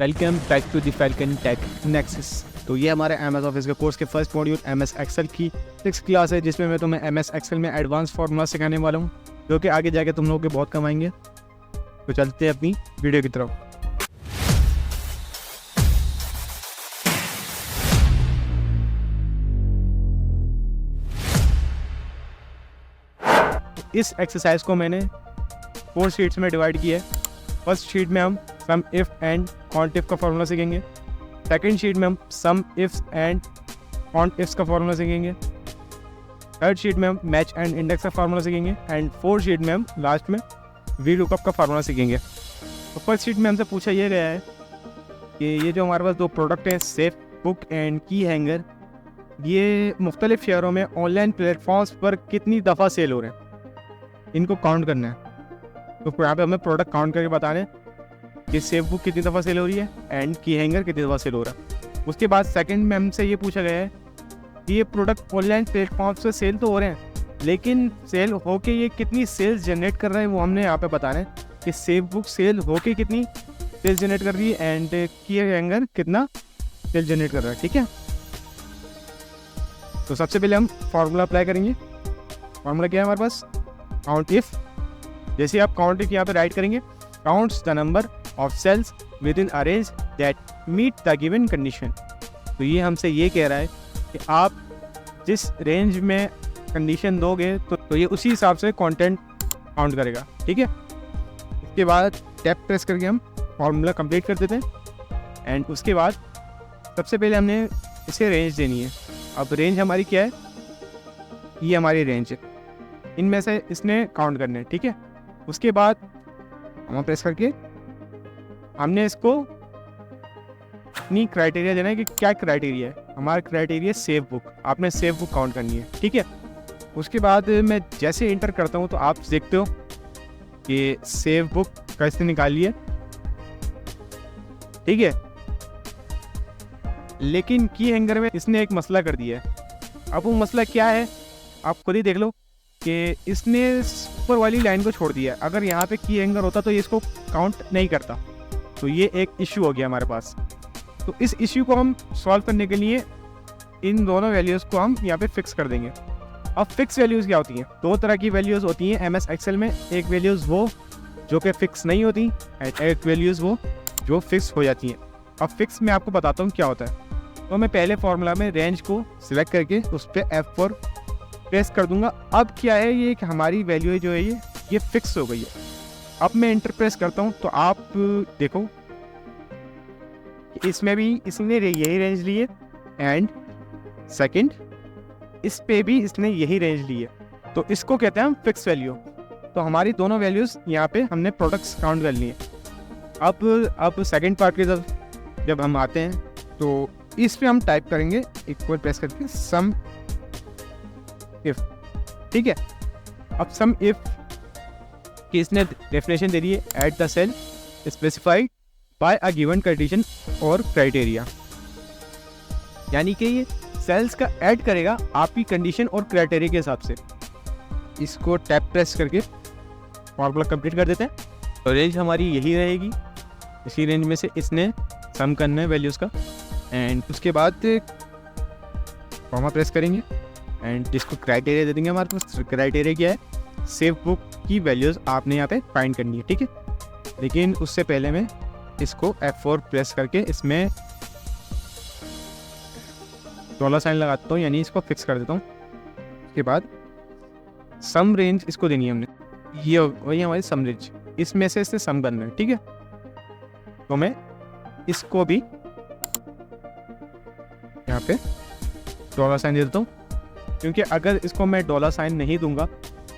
Welcome back to the Falcon Tech Nexus. तो ये हमारे एमएस ऑफिस के कोर्स के फर्स्ट मॉड्यूल एमएस एक्सेल की 6th क्लास है, जिसमें मैं तुम्हें एमएस एक्सेल में एडवांस फार्मूला सिखाने वाला हूँ, जो कि आगे जाके तुम लोगों के बहुत कम आएंगे। तो चलते हैं अपनी वीडियो की तरफ। इस एक्सरसाइज को मैंने 4 शीट्स में डिवाइड किया है। फर्स्ट शीट में हम सम इफ एंड कॉन्ट इफ का फार्मूला सीखेंगे। सेकंड शीट में हम सम इफ्स एंड कॉन्ट इफ्स का फार्मूला सीखेंगे। थर्ड शीट में हम मैच एंड इंडेक्स का फार्मूला सीखेंगे। एंड फोर्थ शीट में हम लास्ट में वी लुकअप का फार्मूला सीखेंगे। तो फर्स्ट शीट में हमसे पूछा यह गया है कि ये जो हमारे पास दो प्रोडक्ट हैं, सेफ बुक एंड की हैंगर, ये मुख्तलिफ शहरों में ऑनलाइन प्लेटफॉर्म्स पर कितनी दफ़ा सेल हो रहे हैं, इनको काउंट करना है। तो यहाँ पे हमें प्रोडक्ट काउंट करके बताने कि सेफ बुक कितनी दफ़ा सेल हो रही है एंड की हैंगर कितनी दफ़ा सेल हो रहा है। उसके बाद सेकंड में हमसे ये पूछा गया है कि ये प्रोडक्ट ऑनलाइन प्लेटफॉर्म्स पे सेल तो हो रहे हैं, लेकिन सेल होके ये कितनी सेल्स जनरेट कर रहा है, वो हमने यहाँ पे बताना है कि सेफ बुक सेल होके कितनी सेल्स जनरेट कर रही है एंड की हैंगर कितना सेल जनरेट कर रहा है। ठीक है, तो सबसे पहले हम फार्मूला अप्लाई करेंगे। फार्मूला क्या है हमारे पास, काउंट इफ। जैसे आप काउंट इफ यहाँ पे राइट करेंगे, counts the number of cells within a range that meet the given condition. तो ये हमसे ये कह रहा है कि आप जिस रेंज में कंडीशन दोगे तो ये उसी हिसाब से कंटेंट काउंट करेगा। ठीक है, इसके बाद टैप प्रेस करके हम फार्मूला कंप्लीट कर देते हैं। एंड उसके बाद सबसे पहले हमने इसे रेंज देनी है। अब रेंज हमारी क्या है, ये हमारी रेंज है, इनमें से इसने काउंट करने हैं। ठीक है, उसके बाद हम प्रेस करके हमने इसको अपनी क्राइटेरिया देना है कि क्या क्राइटेरिया है। हमारा क्राइटेरिया सेफ बुक, आपने सेफ बुक काउंट करनी है। ठीक है, उसके बाद मैं जैसे इंटर करता हूँ तो आप देखते हो कि सेफ बुक कैसे निकाली है। ठीक है, लेकिन की हैंगर में इसने एक मसला कर दिया है। अब वो मसला क्या है आप खुद ही देख लो कि इसने ऊपर वाली लाइन को छोड़ दिया। अगर यहाँ पे की हैंगर होता तो ये इसको काउंट नहीं करता। तो ये एक इशू हो गया हमारे पास। तो इस इशू को हम सॉल्व करने के लिए इन दोनों वैल्यूज़ को हम यहाँ पे फिक्स कर देंगे। अब फिक्स वैल्यूज़ क्या होती हैं, दो तरह की वैल्यूज़ होती हैं एमएस एक्सेल में। एक वैल्यूज़ वो जो कि फिक्स नहीं होती एंड एक वैल्यूज़ वो जो फिक्स हो जाती हैं। अब फिक्स मैं आपको बताता हूँ क्या होता है। तो मैं पहले फार्मूला में रेंज को सिलेक्ट करके उस पर F4 प्रेस कर दूंगा। अब क्या है, ये कि हमारी वैल्यू जो है ये फिक्स हो गई है। अब मैं इंटर प्रेस करता हूँ तो आप देखो इसमें भी इसने यही रेंज ली है एंड सेकंड इस पे भी इसने यही रेंज ली है। तो इसको कहते हैं हम फिक्स वैल्यू। तो हमारी दोनों वैल्यूज़ यहाँ पे हमने प्रोडक्ट्स काउंट कर लिए। अब सेकंड पार्ट की जब हम आते हैं तो इस पे हम टाइप करेंगे इक्वल प्रेस करके सम इफ। ठीक है, अब सम इफ कि इसने डेफिनेशन दे दी है, at the cell specified by a given condition और क्राइटेरिया, यानी कि ये सेल्स का ऐड करेगा आपकी कंडीशन और क्राइटेरिया के हिसाब से। इसको टैप प्रेस करके फॉर्मूला कंप्लीट कर देते हैं। तो रेंज हमारी यही रहेगी, इसी रेंज में से इसने सम करना है वैल्यूज़ का। एंड उसके बाद कॉमा प्रेस करेंगे एंड इसको क्राइटेरिया दे देंगे। हमारे पास क्राइटेरिया क्या है, सेफ बुक की वैल्यूज़ आपने यहाँ पे फाइंड करनी है। ठीक है, लेकिन उससे पहले मैं इसको F4 प्रेस करके इसमें $साइन लगाता हूँ, यानी इसको फिक्स कर देता हूँ। उसके बाद सम रेंज इसको देनी है हमने, ये वही हमारी सम रेंज, इसमें से इससे सम करना है। ठीक है, तो मैं इसको भी यहाँ पे $साइन दे देता हूँ, क्योंकि अगर इसको मैं $साइन नहीं दूंगा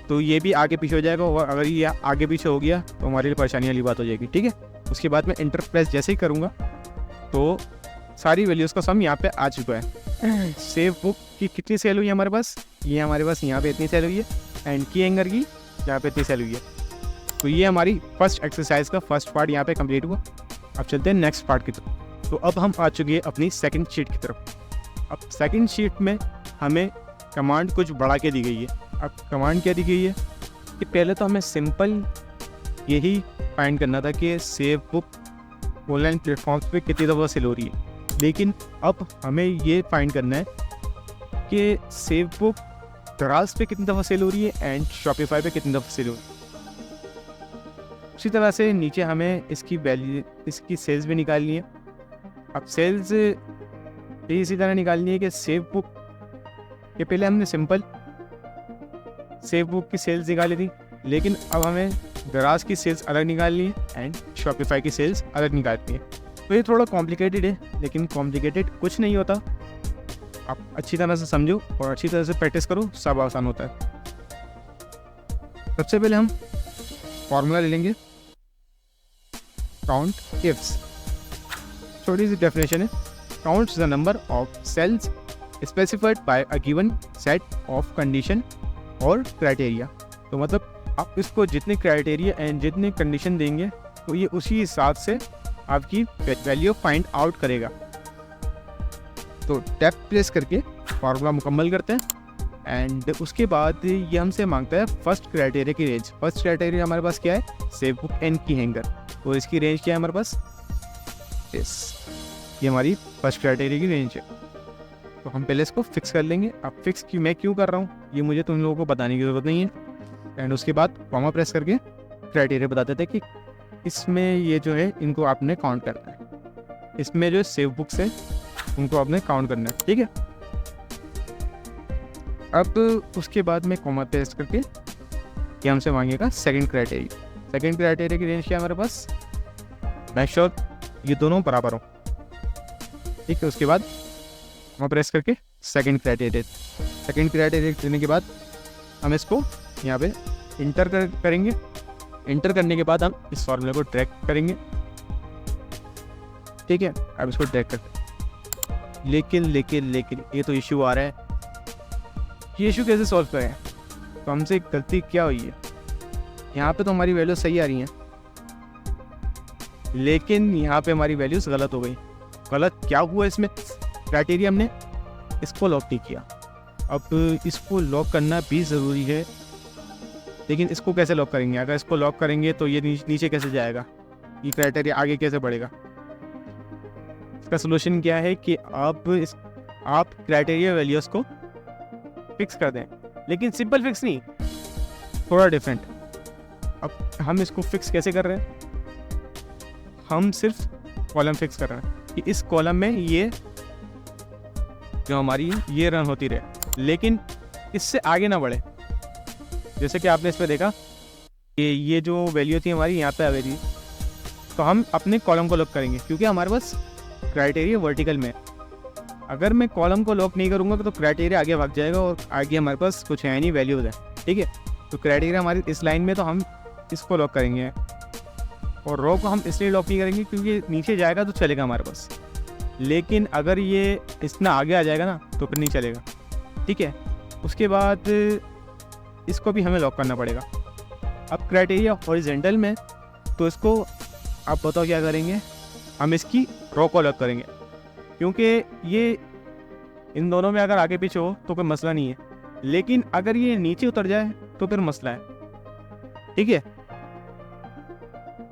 तो ये भी आगे पीछे हो जाएगा, और अगर ये आगे पीछे हो गया तो हमारे लिए परेशानी वाली बात हो जाएगी। ठीक है, उसके बाद मैं इंटर प्रेस जैसे ही करूँगा तो सारी वैल्यूज़ का सम यहाँ पे आ चुका है। सेफ बुक की कितनी सेल हुई है हमारे पास, ये हमारे पास यहाँ पे इतनी सेल हुई है एंड की हैंगर की यहाँ पे इतनी सेल हुई है। तो ये हमारी फर्स्ट एक्सरसाइज का फर्स्ट पार्ट यहाँ पे कंप्लीट हुआ। अब चलते हैं नेक्स्ट पार्ट की तरफ। तो अब हम आ चुके हैं अपनी सेकंड शीट की तरफ। अब सेकंड शीट में हमें कमांड कुछ बढ़ा के दी गई है। अब कमांड क्या दी गई है कि पहले तो हमें सिंपल यही फाइंड करना था कि सेव बुक ऑनलाइन प्लेटफॉर्म्स पे कितनी दफ़ा सेल हो रही है। लेकिन अब हमें ये फाइंड करना है कि सेव बुक दराज पे कितनी दफ़ा सेल हो रही है एंड शॉपिफाई पे कितनी दफ़ा सेल हो रही है। उसी तरह से नीचे हमें इसकी वैल्यू, इसकी सेल्स भी निकालनी है। अब सेल्स भी इसी तरह निकालनी है कि सेव बुक के पहले हमने सिंपल सेव बुक की सेल्स निकाली थी, लेकिन अब हमें दराज की सेल्स अलग निकालनी है एंड शॉपिफाई की सेल्स अलग निकालनी है। तो ये थोड़ा कॉम्प्लिकेटेड है, लेकिन कॉम्प्लिकेटेड कुछ नहीं होता। आप अच्छी तरह से समझो और अच्छी तरह से प्रैक्टिस करो, सब आसान होता है। सबसे पहले हम फॉर्मूला ले लेंगे काउंट इफ्स। छोटी सी डेफिनेशन है, counts the number of cells specified by a given set of condition और क्राइटेरिया। तो मतलब आप इसको जितने क्राइटेरिया एंड जितने कंडीशन देंगे तो ये उसी हिसाब से आपकी वैल्यू फाइंड आउट करेगा। तो टैप प्रेस करके फार्मूला मुकम्मल करते हैं एंड उसके बाद ये हमसे मांगता है फर्स्ट क्राइटेरिया की रेंज। फर्स्ट क्राइटेरिया हमारे पास क्या है, सेव बुक एन की हैंगर, और इसकी रेंज क्या है हमारे पास, ये हमारी फर्स्ट क्राइटेरिया की रेंज है। तो हम पहले इसको फिक्स कर लेंगे। अब फिक्स मैं क्यों कर रहा हूँ ये मुझे तुम लोगों को बताने की ज़रूरत नहीं है। एंड उसके बाद कॉमा प्रेस करके क्राइटेरिया बताते थे कि इसमें ये जो है इनको आपने काउंट करना है, इसमें जो सेव बुक्स है उनको आपने काउंट करना है, ठीक है। अब उसके बाद में कॉमा प्रेस करके ये हमसे मांगेगा सेकंड क्राइटेरिया। सेकंड क्राइटेरिया की रेंज क्या है हमारे पास, मेक श्योर ये दोनों बराबर हो, ठीक है। उसके बाद कॉमा प्रेस करके सेकंड क्राइटेरिया देने के बाद हम इसको यहाँ पे इंटर करेंगे। इंटर करने के बाद हम इस फॉर्मूले को ड्रैग करेंगे, ठीक है। अब इसको ड्रैग करते, लेकिन ये तो इशू आ रहा है, ये इशू कैसे सॉल्व करें। तो हमसे गलती क्या हुई है, यहाँ पे तो हमारी वैल्यू सही आ रही हैं, लेकिन यहाँ पे हमारी वैल्यूज गलत हो गई। गलत क्या हुआ इसमें, क्राइटेरिया हमने इसको लॉक नहीं किया। अब इसको लॉक करना भी ज़रूरी है, लेकिन इसको कैसे लॉक करेंगे। अगर इसको लॉक करेंगे तो ये नीचे कैसे जाएगा, ये क्राइटेरिया आगे कैसे बढ़ेगा। इसका सोल्यूशन क्या है कि आप क्राइटेरिया वैल्यूज को फिक्स कर दें, लेकिन सिंपल फिक्स नहीं, थोड़ा डिफरेंट। अब हम इसको फिक्स कैसे कर रहे हैं, हम सिर्फ कॉलम फिक्स कर रहे हैं कि इस कॉलम में ये जो हमारी ये रन होती रहे, लेकिन इससे आगे ना बढ़े। जैसे कि आपने इसमें देखा कि ये जो वैल्यू थी हमारी यहाँ पे आ गई थी, तो हम अपने कॉलम को लॉक करेंगे क्योंकि हमारे पास क्राइटेरिया वर्टिकल में। अगर मैं कॉलम को लॉक नहीं करूँगा तो क्राइटेरिया आगे भाग जाएगा और आगे हमारे पास कुछ है नहीं, वैल्यूज है, ठीक है। तो क्राइटेरिया हमारी इस लाइन में, तो हम इसको लॉक करेंगे, और रो को हम इसलिए लॉक नहीं करेंगे क्योंकि नीचे जाएगा तो चलेगा हमारे पास, लेकिन अगर ये इतना आगे आ जाएगा ना तो फिर नहीं चलेगा, ठीक है। उसके बाद इसको भी हमें लॉक करना पड़ेगा। अब क्राइटेरिया हॉरिजॉन्टल में, तो इसको आप बताओ क्या करेंगे, हम इसकी रो को लॉक करेंगे, क्योंकि ये इन दोनों में अगर आगे पीछे हो तो कोई मसला नहीं है, लेकिन अगर ये नीचे उतर जाए तो फिर मसला है, ठीक है।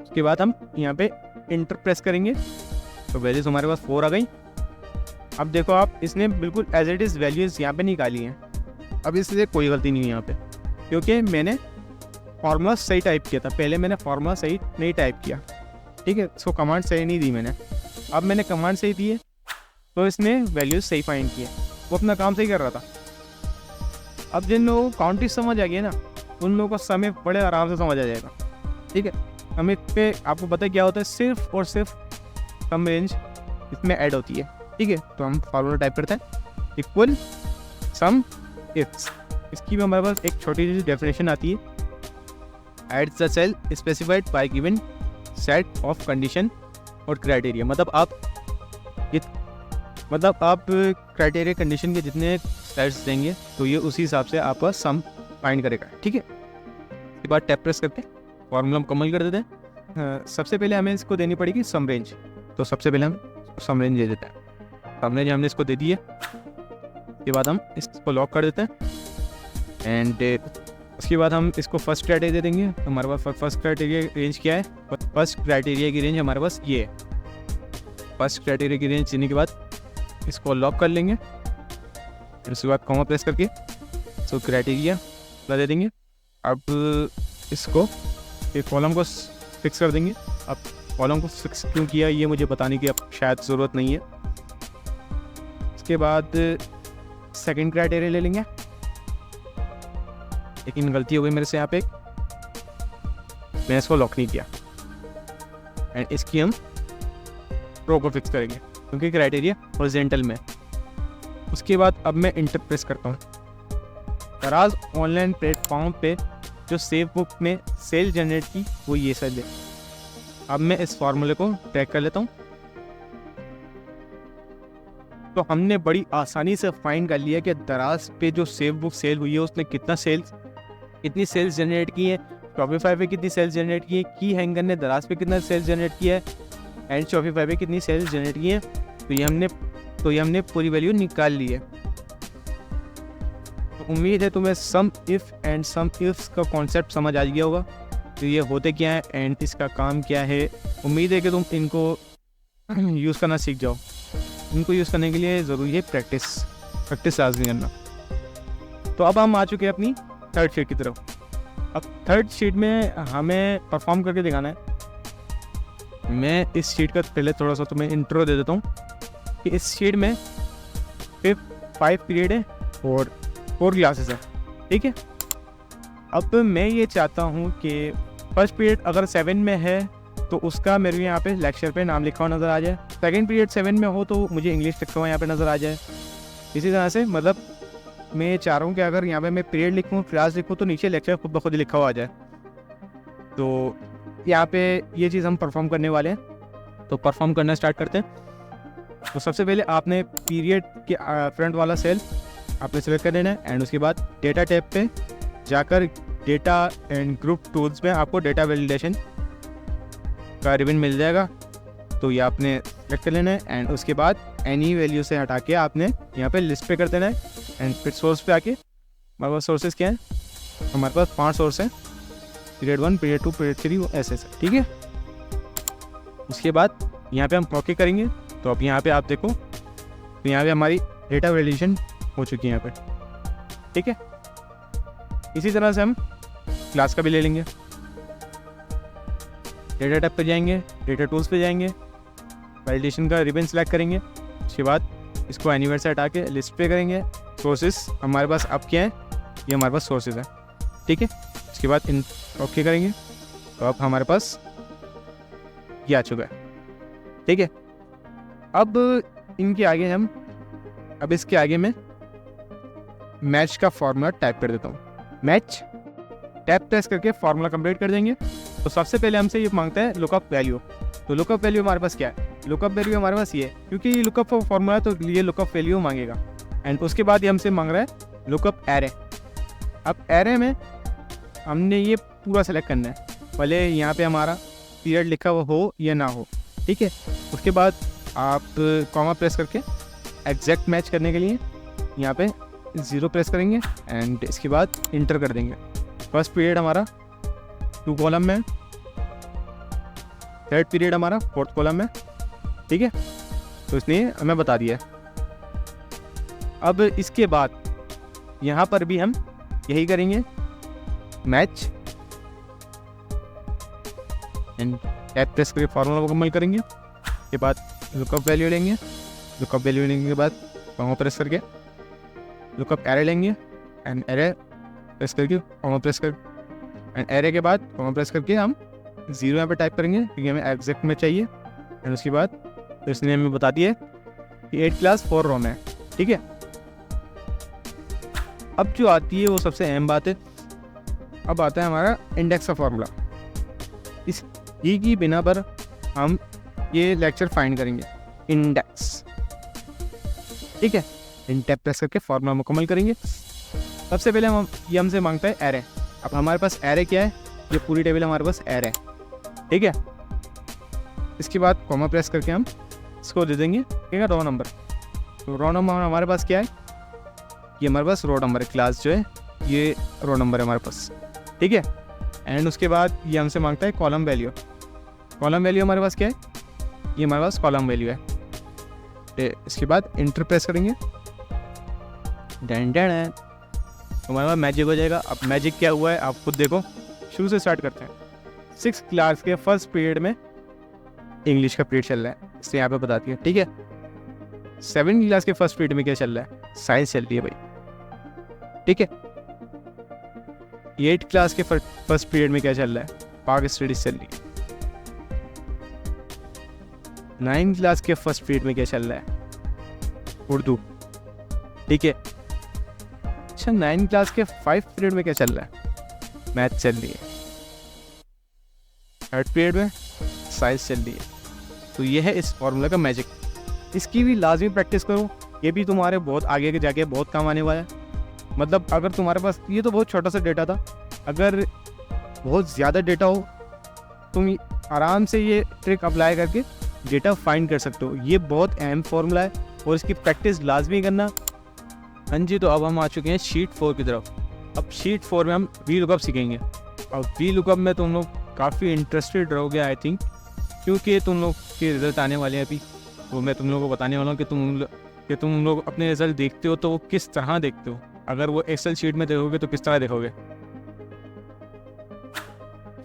उसके बाद हम यहाँ पे इंटर प्रेस करेंगे, तो वैल्यूज हमारे पास 4 आ गई। अब देखो आप, इसने बिल्कुल एज इट इज़ वैल्यूज यहाँ पे निकाली हैं। अब इसलिए कोई गलती नहीं है यहाँ पे, क्योंकि मैंने फार्मूला सही टाइप किया था। पहले मैंने फार्मूला सही नहीं टाइप किया, ठीक है, इसको कमांड सही नहीं दी मैंने। अब मैंने कमांड सही दी है तो इसने वैल्यूज सही फाइंड किए, वो अपना काम सही कर रहा था। अब जिन लोगों को काउंटिंग समझ आ गई ना, उन लोगों को समय बड़े आराम से समझ आ जाएगा, ठीक है। हमें पे आपको पता है क्या होता है, सिर्फ और सिर्फ सम रेंज इसमें ऐड होती है, ठीक है। तो हम फार्मूला टाइप करते हैं, इक्वल सम इफ्स। इसकी भी हमारे पास एक छोटी सी डेफिनेशन आती है, at the cell specified by given set of condition और क्राइटेरिया। मतलब आप क्राइटेरिया कंडीशन के जितने सेट्स देंगे तो ये उसी हिसाब से आपका सम फाइंड करेगा, ठीक है। इसके बाद टैप प्रेस करके फॉर्मूला मुकम्मल कर देते हैं। सबसे पहले हमें इसको देनी पड़ेगी सम रेंज, तो सबसे पहले हम सम रेंज दे देते हैं। सम रेंज हमने इसको दे दी है, उसके बाद हम इसको लॉक कर देते हैं एंड उसके बाद हम इसको फर्स्ट क्राइटेरिया दे देंगे। हमारे पास फर्स्ट क्राइटेरिया रेंज क्या है, फर्स्ट क्राइटेरिया की रेंज हमारे पास ये है, फर्स्ट क्राइटेरिया की रेंज देने के बाद इसको लॉक कर लेंगे, फिर उसके बाद कॉमा प्रेस करके इसको क्राइटेरिया दे देंगे। अब इसको एक कॉलम को फिक्स कर देंगे। अब कॉलम को फिक्स क्यों किया ये मुझे बताने की अब शायद ज़रूरत नहीं है। इसके बाद सेकंड क्राइटेरिया ले लेंगे, लेकिन गलती हो गई मेरे से यहाँ पे, मैंने इसको लॉक नहीं किया एंड इसकी हम रो को फिक्स करेंगे क्योंकि क्राइटेरिया हॉरिजॉन्टल में। उसके बाद अब मैं इंटर प्रेस करता हूँ। दराज ऑनलाइन प्लेटफॉर्म पे जो सेव बुक में सेल जनरेट की वो ये सेल है। अब मैं इस फार्मूले को ट्रैक कर लेता हूँ। तो हमने बड़ी आसानी से फाइंड कर लिया कि दराज पे जो सेव बुक सेल हुई है उसने कितनी सेल्स जनरेट की है, शॉपिफाई पे कितनी सेल्स जनरेट की है, की हैंगर ने दराज पे कितना सेल्स जनरेट किया है एंड शॉपिफाई पे कितनी सेल्स जनरेट की है। तो ये हमने पूरी वैल्यू निकाल ली है। तो उम्मीद है तुम्हें सम इफ़ एंड सम इफ्स का कॉन्सेप्ट समझ आ गया होगा, तो ये होते क्या है एंड इसका काम क्या है। उम्मीद है कि तुम इनको यूज़ करना सीख जाओ। इनको यूज़ करने के लिए ज़रूरी है प्रैक्टिस लाजमी करना। तो अब हम आ चुके हैं अपनी थर्ड शीट की तरफ। अब थर्ड शीट में हमें परफॉर्म करके दिखाना है। मैं इस शीट का पहले थोड़ा सा तुम्हें इंट्रो दे देता हूँ कि इस शीट में 5 पीरियड है और 4 क्लासेस है, ठीक है। अब मैं ये चाहता हूँ कि फर्स्ट पीरियड अगर 7 में है तो उसका मेरे यहाँ पे लेक्चर पे नाम लिखा हुआ नज़र आ जाए। सेकंड पीरियड 7 में हो तो मुझे इंग्लिश लिखा हुआ यहाँ पे नज़र आ जाए। इसी तरह से मतलब मैं चाह रहा हूँ कि अगर यहाँ पे मैं पीरियड लिखूँ, क्लास लिखूँ तो नीचे लेक्चर खुद ब खुद लिखा हुआ आ जाए। तो यहाँ पे ये चीज़ हम परफॉर्म करने वाले हैं, तो परफॉर्म करना स्टार्ट करते हैं। तो सबसे पहले आपने पीरियड के फ्रंट वाला सेल आपने सेलेक्ट कर लेना है एंड उसके बाद डेटा टैब पे जाकर डेटा एंड ग्रुप टूल्स में आपको डेटा वैलिडेशन का रिबन मिल जाएगा। तो ये आपने सेलेक्ट कर लेना है एंड उसके बाद एनी वैल्यू से हटा के आपने यहाँ पे लिस्ट पे कर देना है एंड फिर सोर्स पे आके हमारे पास सोर्सेज क्या हैं, हमारे पास 5 सोर्स हैं, पीरियड 1, पीरियड 2, पीरियड 3 ऐसे, ठीक है। उसके बाद यहाँ पे हम ओके करेंगे। तो अब यहाँ पे आप देखो तो यहाँ पे हमारी डेटा वैलिडेशन हो चुकी है यहाँ पे, ठीक है। इसी तरह से हम क्लास का भी ले लेंगे। डेटा टैब पे जाएंगे, डेटा टूल्स पे जाएंगे, वैलिडेशन का रिबन सेलेक्ट करेंगे। उसके बाद इसको एनीवेयर से हटा के लिस्ट पे करेंगे। सोर्सेस हमारे पास अब क्या है, ये हमारे पास सोर्सेज है, ठीक है। उसके बाद इन ओके करेंगे तो अब हमारे पास ये आ चुका है, ठीक है। अब इनके आगे अब इसके आगे मैं मैच का फॉर्मूला टाइप कर देता हूँ। मैच टैब प्रेस करके फॉर्मूला कंप्लीट कर देंगे। तो सबसे पहले हमसे ये मांगता है लुकअप वैल्यू। तो लुकअप वैल्यू हमारे पास क्या है, लुकअप वैल्यू हमारे पास ये है, क्योंकि ये लुकअप फॉर्मूला है तो ये लुकअप वैल्यू मांगेगा। एंड उसके बाद ये हमसे मांग रहा है लुकअप एरे। अब एरे में हमने ये पूरा सेलेक्ट करना है, भले यहाँ पे हमारा पीरियड लिखा हुआ हो या ना हो, ठीक है। उसके बाद आप कॉमा प्रेस करके एग्जैक्ट मैच करने के लिए यहाँ पे 0 प्रेस करेंगे एंड इसके बाद इंटर कर देंगे। फर्स्ट पीरियड हमारा 2 कॉलम में, थर्ड पीरियड हमारा 4th कॉलम में, ठीक है। तो इसने हमें बता दिया है। अब इसके बाद यहाँ पर भी हम यही करेंगे, मैच एंड टैब प्रेस करके फॉर्मूला मुकम्मल करेंगे। उसके बाद लुकअप वैल्यू लेंगे, लुकअप वैल्यू लेने के बाद कॉमा प्रेस करके लुकअप एरे लेंगे एंड एरे प्रेस करके कॉमा प्रेस कर एंड एरे के बाद कॉमा प्रेस करके हम 0 यहाँ पे टाइप करेंगे क्योंकि हमें एग्जैक्ट में चाहिए। एंड उसके बाद तो इसने हमें बता दिया कि 8 क्लास 4 रो में, ठीक है। अब जो आती है वो सबसे अहम बात है, अब आता है हमारा इंडेक्स का फॉर्मूला। इस ई की बिना पर हम ये लेक्चर फाइंड करेंगे, इंडेक्स, ठीक है। इन टैब प्रेस करके फॉर्मूला मुकम्मल करेंगे। सबसे पहले ये हमसे मांगता है एरे। अब हमारे पास एरे क्या है, ये पूरी टेबल हमारे पास एरे है, ठीक है। इसके बाद कॉमा प्रेस करके हम इसको दे देंगे क्या, रो नंबर। तो रो नंबर हमारे पास क्या है, ये हमारे पास रो नंबर है, क्लास जो है ये रो नंबर है हमारे पास, ठीक है। एंड उसके बाद ये हमसे मांगता है कॉलम वैल्यू। कॉलम वैल्यू हमारे पास क्या है, ये हमारे पास कॉलम वैल्यू है। इसके बाद इंटर प्रेस करेंगे, डैन डैन, तो हमारे पास मैजिक हो जाएगा। अब मैजिक क्या हुआ है आप खुद देखो, शुरू से स्टार्ट करते हैं। 6th क्लास के फर्स्ट पीरियड में इंग्लिश का पीरियड चल रहा है, इससे यहाँ पे बताती है, ठीक है। 7th क्लास के फर्स्ट पीरियड में क्या चल रहा है, साइंस चल रही है भाई, ठीक है। 8th क्लास के फर्स्ट पीरियड में क्या चल रहा है, पाक स्टडीज चल रही है। 9th क्लास के फर्स्ट पीरियड में क्या चल रहा है, उर्दू, ठीक है। अच्छा 9th क्लास के 5th पीरियड में क्या चल रहा है, मैथ चल रही है। 3rd पीरियड में साइंस चल रही है। तो ये है इस फॉर्मूला का मैजिक, इसकी भी लाजमी प्रैक्टिस करो, ये भी तुम्हारे बहुत आगे के जाके बहुत काम आने वाला है। मतलब अगर तुम्हारे पास, ये तो बहुत छोटा सा डेटा था, अगर बहुत ज़्यादा डेटा हो तुम आराम से ये ट्रिक अप्लाई करके डेटा फाइंड कर सकते हो। ये बहुत अहम फॉर्मूला है और इसकी प्रैक्टिस लाजमी करना। हाँ जी, तो अब हम आ चुके हैं शीट 4 की तरफ। अब शीट 4 में हम वी लुकअप सीखेंगे। और वी लुकअप में तुम लोग काफ़ी इंटरेस्टेड रहोगे आई थिंक, क्योंकि तुम लोग के रिज़ल्ट आने वाले हैं अभी। तो मैं तुम लोगों को बताने वाला हूँ कि तुम लोग अपने रिज़ल्ट देखते हो तो वो किस तरह देखते हो। अगर वो एक्सेल शीट में देखोगे तो किस तरह देखोगे।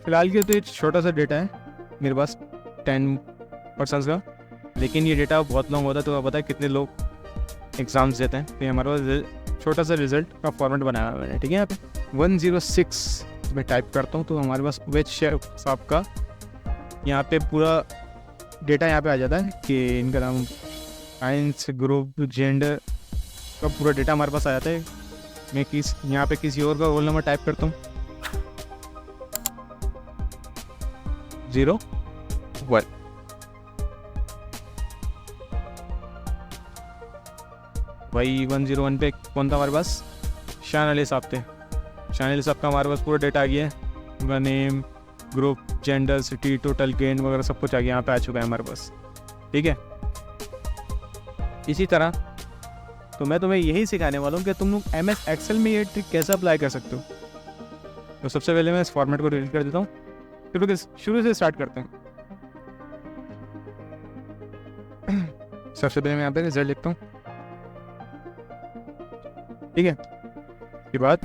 फिलहाल के तो ये छोटा सा डेटा है मेरे पास 10% का, लेकिन ये डेटा बहुत लॉन्ग होता है। तो पता है कितने लोग एग्ज़ाम्स देते हैं। तो हमारे पास छोटा सा रिजल्ट का फॉर्मेट बनाया हुआ है, ठीक है। यहाँ पे 106 में टाइप करता हूँ तो हमारे पास वेज साहब का यहाँ पे पूरा डेटा यहाँ पे आ जाता है कि इनका नाम, साइंस, ग्रुप, जेंडर का पूरा डेटा हमारे पास आ जाता है। मैं यहाँ पे किसी और का रोल नंबर टाइप करता हूँ, 01। भाई 101 पे कौन था हमारे पास, शान अली साहब थे। शान अली साहब का हमारे पास पूरा डेटा आ गया है, उनका name, group, gender, city, total gain वगैरह सब कुछ आ गया, यहाँ पे आ चुका है हमारे पास, ठीक है। इसी तरह तो मैं तुम्हें यही सिखाने वाला हूँ कि तुम लोग MS एक्सेल में ये ट्रिक कैसे अप्लाई कर सकते हो। तो सबसे पहले मैं इस फॉर्मेट को डिलीट कर देता हूँ, शुरू से स्टार्ट करते हैं। सबसे पहले मैं यहाँ पे रिजल्ट लिखता हूँ, ठीक है। उसके बाद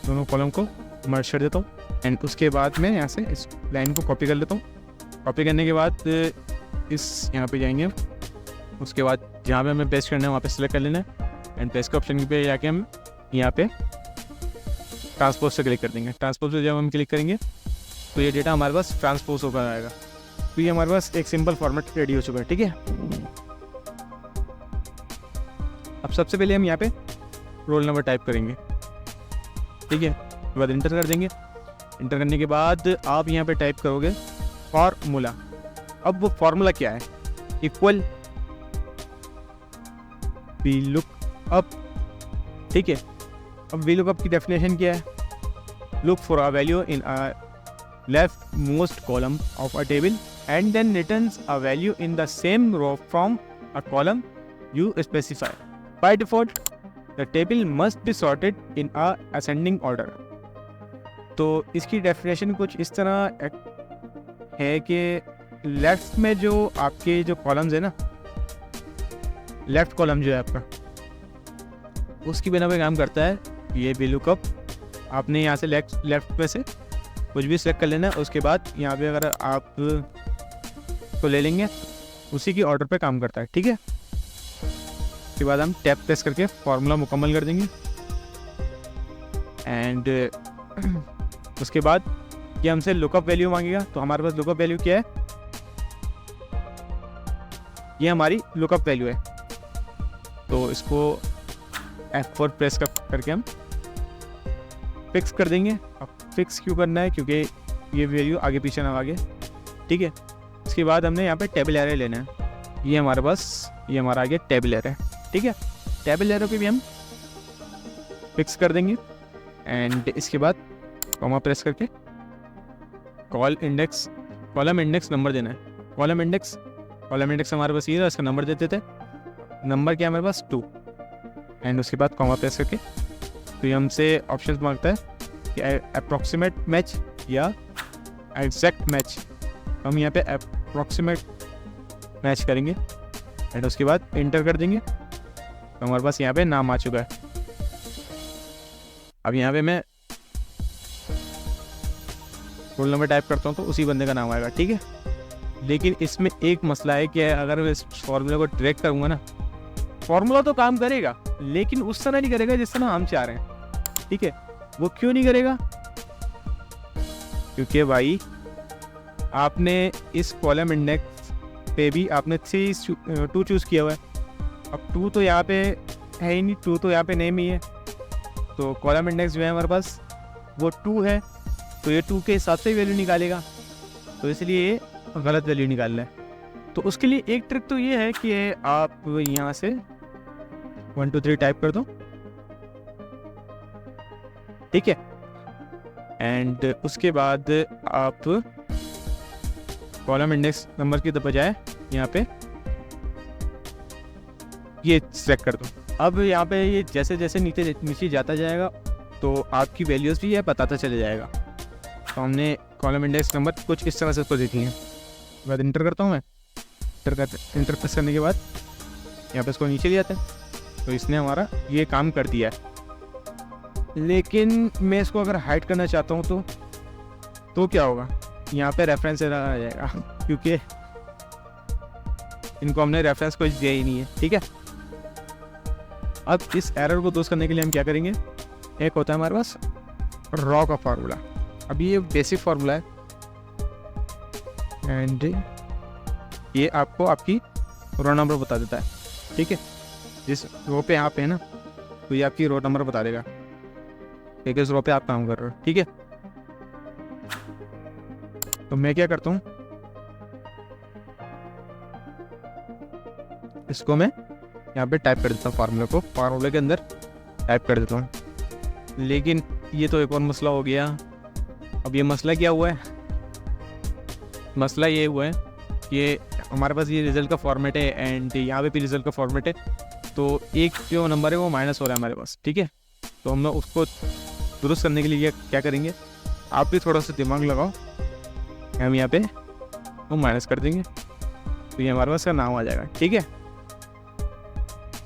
दोनों कॉलम को मर्ज कर देता हूँ एंड उसके बाद मैं यहाँ से इस लाइन को कॉपी कर लेता हूँ। कॉपी करने के बाद इस यहाँ पे जाएंगे, उसके बाद जहाँ पे हमें पेस्ट करना है वहाँ पे सिलेक्ट कर लेना है एंड पेस्ट के ऑप्शन पे जाके हम यहाँ पे ट्रांसपोज से क्लिक कर देंगे। ट्रांसपोज से जब हम क्लिक करेंगे तो ये डेटा हमारे पास ट्रांसपोज होकर आएगा। तो ये हमारे पास एक सिंपल फॉर्मेट रेडी हो चुका है, ठीक है। अब सबसे पहले हम यहाँ पे रोल नंबर टाइप करेंगे, ठीक है। उसके बाद इंटर कर देंगे। इंटर करने के बाद आप यहाँ पे टाइप करोगे फॉर्मूला। अब वो फॉर्मूला क्या है, इक्वल वी लुक अप, ठीक है। अब वी लुक अप की डेफिनेशन क्या है, look for a value in a left most column of a table and then returns a value in the same row from a column you specify. By default the table must be sorted in a ascending order. तो इसकी definition कुछ इस तरह है कि left में जो आपके जो कॉलम्स है ना, लेफ्ट कॉलम जो है आपका, उसकी बिना पे काम करता है ये वी लुकअप। आपने यहाँ से लेफ्ट में से कुछ भी सिलेक्ट कर लेना है। उसके बाद यहाँ पे अगर आप तो ले लेंगे उसी की ऑर्डर पे काम करता है, ठीक है। उसके बाद हम टैप प्रेस करके फॉर्मूला मुकम्मल कर देंगे एंड उसके बाद ये हमसे लुकअप वैल्यू मांगेगा। तो हमारे पास लुकअप वैल्यू क्या है, ये हमारी लुकअप वैल्यू है। तो इसको F4 प्रेस करके हम फिक्स कर देंगे। अब फिक्स क्यों करना है, क्योंकि ये वैल्यू आगे पीछे ना आगे, ठीक है। इसके बाद हमने यहाँ पे टेबल एरे लेना है। ये हमारे पास, ये हमारा आगे टेबल एरे, ठीक है। टेबल एरे को भी हम फिक्स कर देंगे एंड इसके बाद कॉमा प्रेस करके कॉलम इंडेक्स नंबर देना है। कॉलम इंडेक्स हमारे पास ये है, इसका नंबर देते थे। नंबर क्या है हमारे पास 2 एंड उसके बाद कॉमा प्रेस करके तो ये हमसे ऑप्शंस मांगता है कि अप्रॉक्सीमेट मैच या एग्जैक्ट मैच। हम यहाँ पे अप्रॉक्सीमेट मैच करेंगे एंड उसके बाद इंटर कर देंगे, तो हमारे पास यहाँ पे नाम आ चुका है। अब यहाँ पे मैं रोल नंबर टाइप करता हूँ तो उसी बंदे का नाम आएगा, ठीक है। लेकिन इसमें एक मसला है कि अगर मैं इस फॉर्मूले को ट्रैक करूँगा ना, फॉर्मूला तो काम करेगा लेकिन उस तरह नहीं करेगा जिस तरह हम चाह रहे हैं, ठीक है। वो क्यों नहीं करेगा? क्योंकि भाई आपने इस कॉलम इंडेक्स पे भी आपने 2 चूज़ किया हुआ है। अब 2 तो यहाँ पे है ही नहीं, 2 तो यहाँ पे नेम ही है, तो कॉलम इंडेक्स जो है हमारे पास वो 2 है, तो ये 2 के हिसाब से वैल्यू निकालेगा, तो इसलिए ये गलत वैल्यू निकालना है। तो उसके लिए एक ट्रिक तो ये है कि आप यहाँ से 1 2 3 टाइप कर दो, ठीक है। एंड उसके बाद आप कॉलम इंडेक्स नंबर की बजाय यहाँ पे ये सेलेक्ट कर दो। अब यहाँ पे ये जैसे जैसे नीचे जाता जाएगा तो आपकी वैल्यूज़ भी ये बताता चले जाएगा। तो हमने कॉलम इंडेक्स नंबर कुछ इस तरह से उसको देखी हैं। बाद इंटर करता हूँ मैं, इंटर प्रेस करने के बाद यहाँ पे इसको नीचे ले जाते हैं, तो इसने हमारा ये काम कर दिया है। लेकिन मैं इसको अगर हाइड करना चाहता हूँ तो क्या होगा? यहाँ पे रेफरेंस एरर आ जाएगा, क्योंकि इनको हमने रेफरेंस कुछ दिया ही नहीं है, ठीक है। अब इस एरर को दूर करने के लिए हम क्या करेंगे, एक होता है हमारे पास रॉ का फार्मूला। अभी ये बेसिक फार्मूला है एंड ये आपको आपकी रो नंबर बता देता है, ठीक है। जिस रो पे आप है ना, तो ये आपकी रो नंबर बता देगा कि किस रो पे आप काम कर रहे हो, ठीक है। तो मैं क्या करता हूँ, इसको मैं यहाँ पे टाइप कर देता हूँ, फार्मूले को फार्मूले के अंदर टाइप कर देता हूँ। लेकिन ये तो एक और मसला हो गया। अब ये मसला क्या हुआ है? मसला ये हुआ है कि हमारे पास ये रिज़ल्ट का फॉर्मेट है एंड यहाँ पे भी रिज़ल्ट का फॉर्मेट है, तो एक जो नंबर है वो माइनस हो रहा है हमारे पास, ठीक है। तो हम उसको दुरुस्त करने के लिए क्या करेंगे, आप भी थोड़ा सा दिमाग लगाओ, हम यहाँ पे वो माइनस कर देंगे, तो ये हमारे पास का नाम आ जाएगा, ठीक है।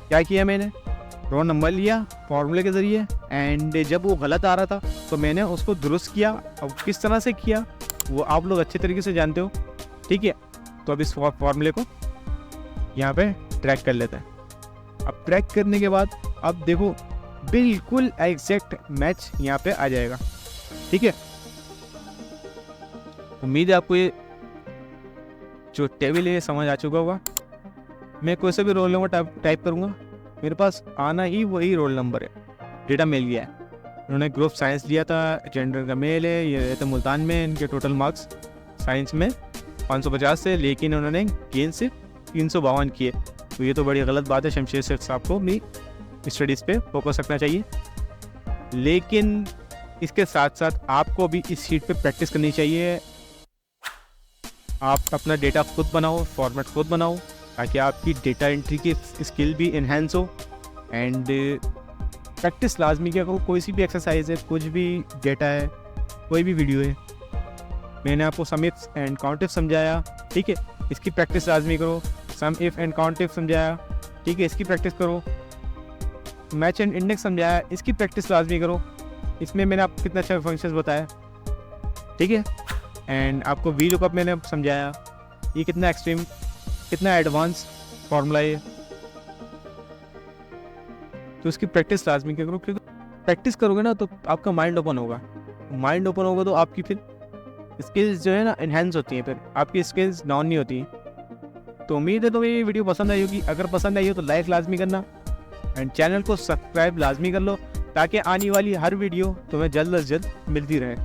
क्या किया मैंने, रो नंबर लिया फॉर्मूले के ज़रिए एंड जब वो गलत आ रहा था तो मैंने उसको दुरुस्त किया। अब किस तरह से किया वो आप लोग अच्छे तरीके से जानते हो, ठीक है। तो अब इस फॉर्मूले को यहाँ पे ट्रैक कर लेते हैं। अब ट्रैक करने के बाद अब देखो बिल्कुल एग्जैक्ट मैच यहाँ पे आ जाएगा, ठीक है। उम्मीद है आपको ये जो टेबल है समझ आ चुका होगा। मैं कोई सा भी रोल नंबर टाइप करूँगा, मेरे पास आना ही वही रोल नंबर है। डेटा मिल गया है, उन्होंने ग्रुप साइंस लिया था, जेंडर का मेल है, ये रहते मुल्तान में, इनके टोटल मार्क्स साइंस में 550 से, लेकिन उन्होंने गेन से 352 किए। तो ये तो बड़ी गलत बात है। शमशेर शेख साहब को भी स्टडीज़ पे फोकस रखना चाहिए, लेकिन इसके साथ साथ आपको भी इस शीट पे प्रैक्टिस करनी चाहिए। आप अपना डेटा खुद बनाओ, फॉर्मेट खुद बनाओ, ताकि आपकी डेटा एंट्री की स्किल भी इन्हेंस हो। एंड प्रैक्टिस लाजमी किया करो, कोई सी भी एक्सरसाइज है, कुछ भी डेटा है, कोई भी वीडियो है, मैंने आपको सम इफ एंड काउंट इफ समझाया, ठीक है, इसकी प्रैक्टिस लाजमी करो। सम इफ एंड काउंट इफ समझाया, ठीक है, इसकी प्रैक्टिस करो। मैच एंड इंडेक्स समझाया, इसकी प्रैक्टिस लाजमी करो। इसमें मैंने आपको कितना अच्छा फंक्शंस बताया, ठीक है। एंड आपको वी लुकअप मैंने समझाया, ये कितना एक्सट्रीम, कितना एडवांस फॉर्मूला है, तो इसकी प्रैक्टिस लाजमी करो। क्योंकि प्रैक्टिस करोगे ना तो आपका माइंड ओपन होगा, माइंड ओपन होगा तो आपकी फिर स्किल्स जो है ना इन्हेंस होती हैं, फिर आपकी स्किल्स डाउन नहीं होती हैं। तो उम्मीद है तुम्हें ये वीडियो पसंद आई होगी। अगर पसंद आई हो तो लाइक लाजमी करना एंड चैनल को सब्सक्राइब लाजमी कर लो, ताकि आने वाली हर वीडियो तुम्हें जल्द अज जल्द मिलती रहे।